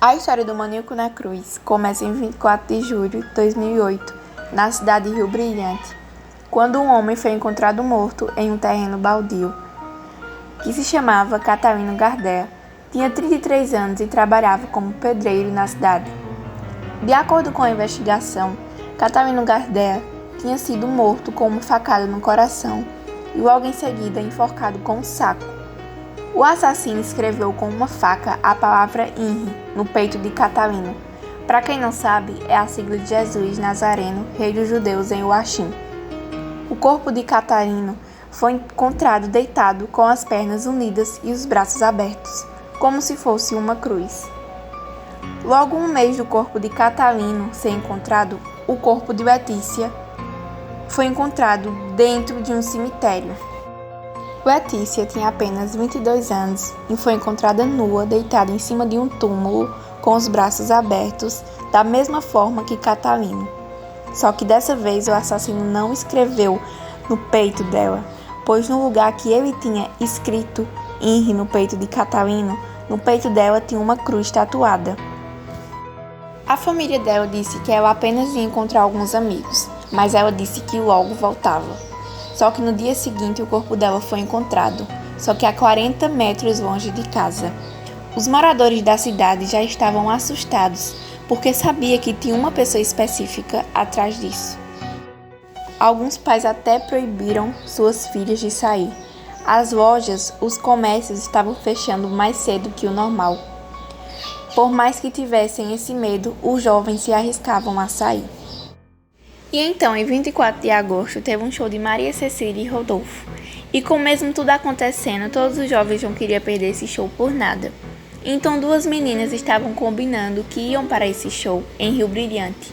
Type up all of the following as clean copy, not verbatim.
A história do maníaco na cruz começa em 24 de julho de 2008, na cidade de Rio Brilhante, quando um homem foi encontrado morto em um terreno baldio, que se chamava Catalino Gardea. Tinha 33 anos e trabalhava como pedreiro na cidade. De acordo com a investigação, Catalino Gardea tinha sido morto com uma facada no coração e logo em seguida enforcado com um saco. O assassino escreveu com uma faca a palavra INRI no peito de Catalino. Para quem não sabe, é a sigla de Jesus Nazareno, rei dos judeus em Joachim. O corpo de Catalino foi encontrado deitado com as pernas unidas e os braços abertos, como se fosse uma cruz. Logo um mês do corpo de Catalino ser encontrado, o corpo de Letícia foi encontrado dentro de um cemitério. Letícia tinha apenas 22 anos e foi encontrada nua, deitada em cima de um túmulo com os braços abertos, da mesma forma que Catalino. Só que dessa vez o assassino não escreveu no peito dela, pois no lugar que ele tinha escrito INRI no peito de Catalino, no peito dela tinha uma cruz tatuada. A família dela disse que ela apenas ia encontrar alguns amigos, mas ela disse que logo voltava. Só que no dia seguinte o corpo dela foi encontrado, só que a 40 metros longe de casa. Os moradores da cidade já estavam assustados, porque sabia que tinha uma pessoa específica atrás disso. Alguns pais até proibiram suas filhas de sair. As lojas, os comércios estavam fechando mais cedo que o normal. Por mais que tivessem esse medo, os jovens se arriscavam a sair. E então, em 24 de agosto, teve um show de Maria Cecília e Rodolfo. E com mesmo tudo acontecendo, todos os jovens não queriam perder esse show por nada. Então, duas meninas estavam combinando que iam para esse show em Rio Brilhante.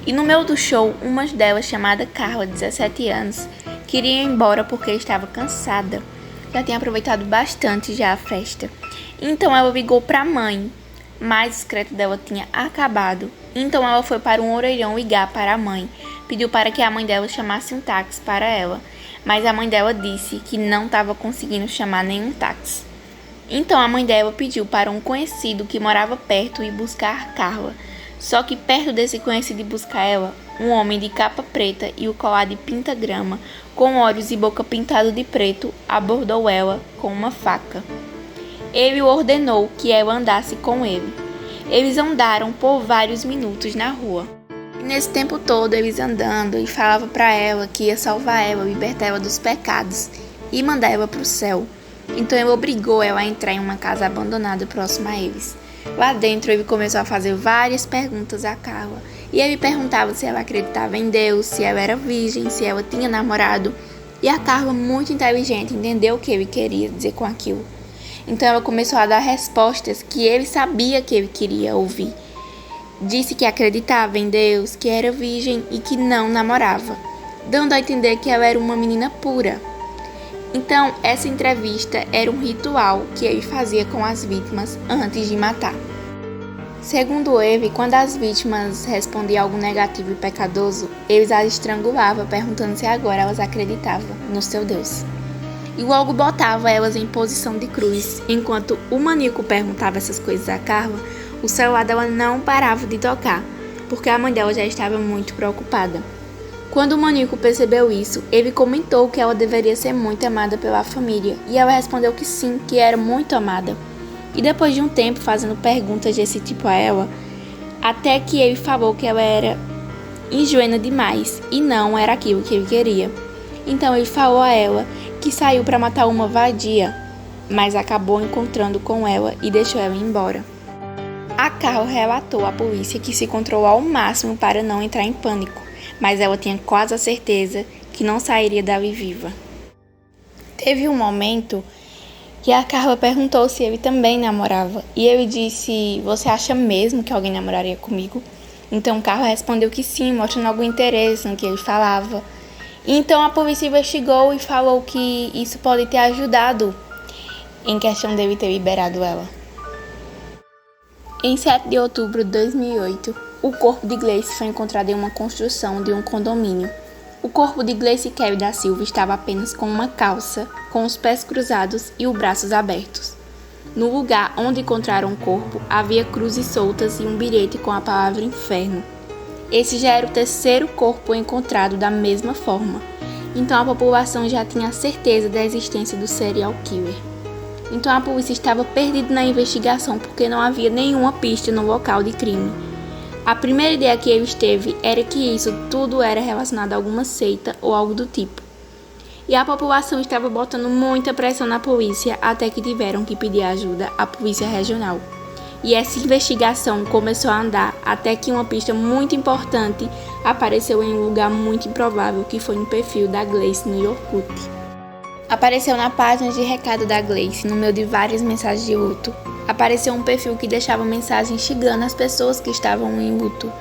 E no meio do show, uma delas, chamada Carla, de 17 anos, queria ir embora porque estava cansada. Já tinha aproveitado bastante já a festa. Então, ela ligou para a mãe, mas o crédito dela tinha acabado. Então, ela foi para um orelhão ligar para a mãe. Pediu para que a mãe dela chamasse um táxi para ela, mas a mãe dela disse que não estava conseguindo chamar nenhum táxi. Então a mãe dela pediu para um conhecido que morava perto ir buscar Carla. Só que perto desse conhecido ir buscar ela, um homem de capa preta e o colar de pentagrama, com olhos e boca pintado de preto, abordou ela com uma faca. Ele ordenou que ela andasse com ele. Eles andaram por vários minutos na rua. E nesse tempo todo, eles andando e falava para ela que ia salvar ela, libertar ela dos pecados e mandar ela para o céu. Então ele obrigou ela a entrar em uma casa abandonada próxima a eles. Lá dentro ele começou a fazer várias perguntas a Carla. E ele perguntava se ela acreditava em Deus, se ela era virgem, se ela tinha namorado. E a Carla, muito inteligente, entendeu o que ele queria dizer com aquilo. Então ela começou a dar respostas que ele sabia que ele queria ouvir. Disse que acreditava em Deus, que era virgem e que não namorava, dando a entender que ela era uma menina pura. Então, essa entrevista era um ritual que ele fazia com as vítimas antes de matar. Segundo ele, quando as vítimas respondiam algo negativo e pecadoso, eles as estrangulavam, perguntando se agora elas acreditavam no seu Deus. E logo botava elas em posição de cruz. Enquanto o maníaco perguntava essas coisas a Carla, o celular dela não parava de tocar, porque a mãe dela já estava muito preocupada. Quando o maníaco percebeu isso, ele comentou que ela deveria ser muito amada pela família, e ela respondeu que sim, que era muito amada. E depois de um tempo fazendo perguntas desse tipo a ela, até que ele falou que ela era ingênua demais, e não era aquilo que ele queria. Então ele falou a ela que saiu para matar uma vadia, mas acabou encontrando com ela e deixou ela ir embora. A Carla relatou à polícia que se controlou ao máximo para não entrar em pânico, mas ela tinha quase a certeza que não sairia dali viva. Teve um momento que a Carla perguntou se ele também namorava, e ele disse: "Você acha mesmo que alguém namoraria comigo?" Então Carla respondeu que sim, mostrando algum interesse no que ele falava. Então a polícia investigou e falou que isso pode ter ajudado em questão dele ter liberado ela. Em 7 de outubro de 2008, o corpo de Gleice foi encontrado em uma construção de um condomínio. O corpo de Gleice Kelly da Silva estava apenas com uma calça, com os pés cruzados e os braços abertos. No lugar onde encontraram o corpo, havia cruzes soltas e um bilhete com a palavra inferno. Esse já era o terceiro corpo encontrado da mesma forma, então a população já tinha certeza da existência do serial killer. Então a polícia estava perdida na investigação porque não havia nenhuma pista no local de crime. A primeira ideia que eles teve era que isso tudo era relacionado a alguma seita ou algo do tipo. E a população estava botando muita pressão na polícia até que tiveram que pedir ajuda à polícia regional. E essa investigação começou a andar até que uma pista muito importante apareceu em um lugar muito improvável, que foi no perfil da Gleice no Orkut. Apareceu na página de recado da Gleice, no meio de várias mensagens de luto. Apareceu um perfil que deixava mensagens xingando as pessoas que estavam em luto.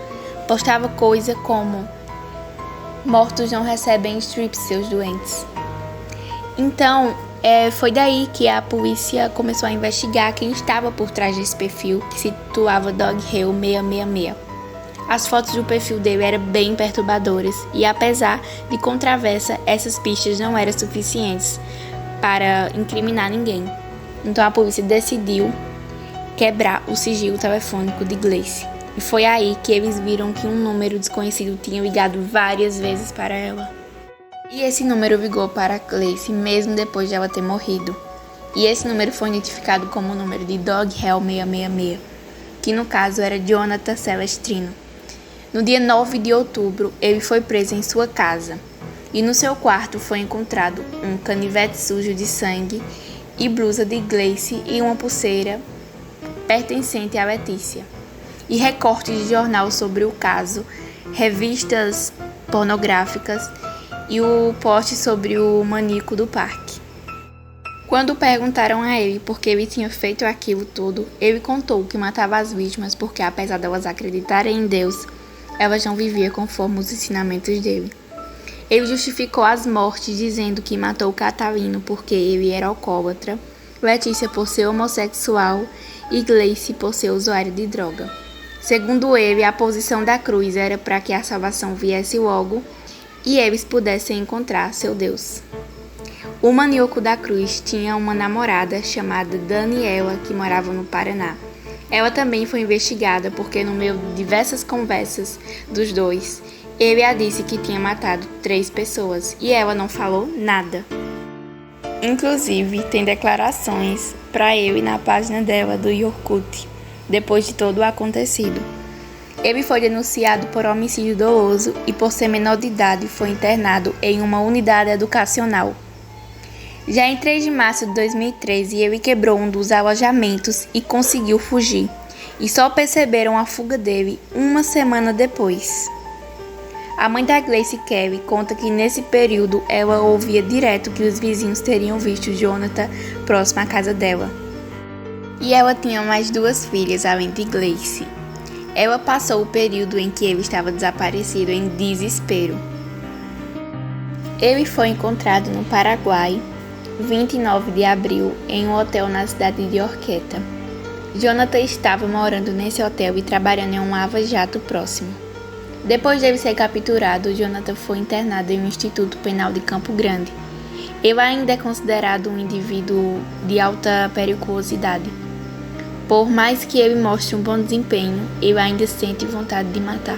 Postava coisa como: mortos não recebem strips, seus doentes. Então, foi daí que a polícia começou a investigar quem estava por trás desse perfil, que se situava Dog Hill 666. As fotos do perfil dele eram bem perturbadoras e, apesar de controvérsia, essas pistas não eram suficientes para incriminar ninguém. Então a polícia decidiu quebrar o sigilo telefônico de Gleice. E foi aí que eles viram que um número desconhecido tinha ligado várias vezes para ela. E esse número ligou para Gleice mesmo depois de ela ter morrido. E esse número foi identificado como o número de Dog Hill 666, que no caso era Jonathan Celestrino. No dia 9 de outubro, ele foi preso em sua casa. E no seu quarto foi encontrado um canivete sujo de sangue e blusa de Gleice e uma pulseira pertencente a Letícia. E recortes de jornal sobre o caso, revistas pornográficas e o post sobre o maníaco do parque. Quando perguntaram a ele por que ele tinha feito aquilo tudo, ele contou que matava as vítimas porque, apesar delas acreditarem em Deus, elas não viviam conforme os ensinamentos dele. Ele justificou as mortes dizendo que matou Catalino porque ele era alcoólatra, Letícia por ser homossexual e Gleice por ser usuária de droga. Segundo ele, a posição da cruz era para que a salvação viesse logo e eles pudessem encontrar seu Deus. O maníaco da cruz tinha uma namorada chamada Daniela, que morava no Paraná. Ela também foi investigada porque, no meio de diversas conversas dos dois, ele a disse que tinha matado 3 pessoas e ela não falou nada. Inclusive, tem declarações para ele na página dela do Orkut, depois de todo o acontecido. Ele foi denunciado por homicídio doloso e, por ser menor de idade, foi internado em uma unidade educacional. Já em 3 de março de 2013, ele quebrou um dos alojamentos e conseguiu fugir. E só perceberam a fuga dele uma semana depois. A mãe da Gleice, Kelly, conta que nesse período ela ouvia direto que os vizinhos teriam visto Jonathan próximo à casa dela. E ela tinha mais 2 filhas, além de Gleice. Ela passou o período em que ele estava desaparecido em desespero. Ele foi encontrado no Paraguai, 29 de abril, em um hotel na cidade de Orqueta. Jonathan estava morando nesse hotel e trabalhando em um lava-jato próximo. Depois dele ser capturado, Jonathan foi internado em um instituto penal de Campo Grande. Ele ainda é considerado um indivíduo de alta periculosidade. Por mais que ele mostre um bom desempenho, ele ainda sente vontade de matar.